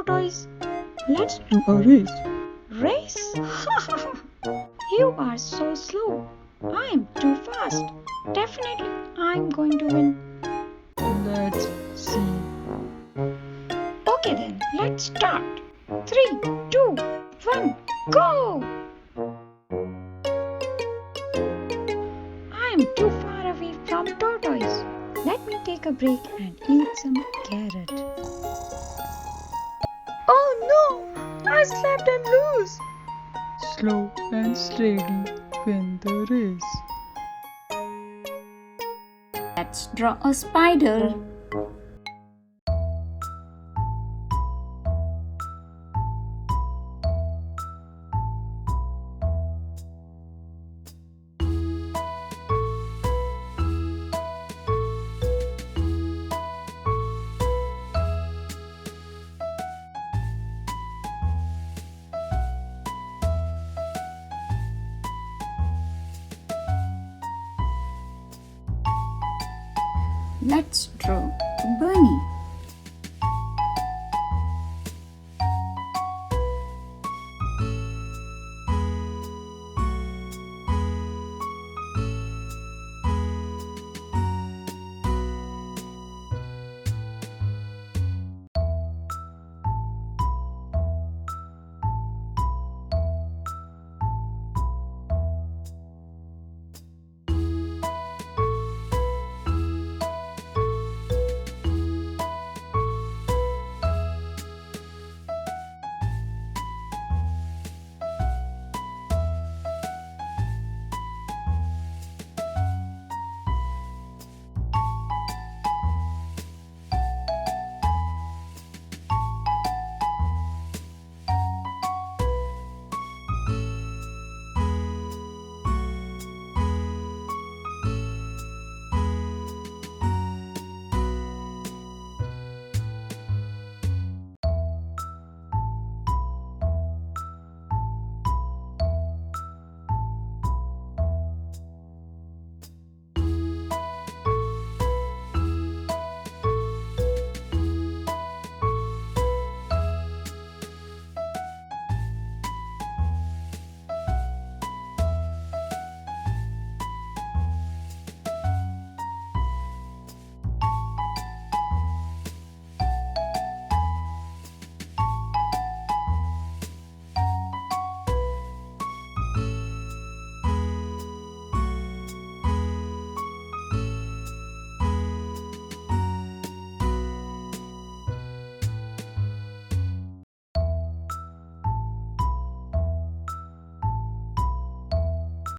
Tortoise. Let's do a race. Race? You are so slow. I'm too fast. Definitely, I'm going to win. Let's see. Okay then, let's start. 3, 2, 1, go! I'm too far away from Tortoise. Let me take a break and eat some carrot. Oh no! I slipped and loose. Slow and steady win the race. Let's draw a spider. Let's draw a bunny.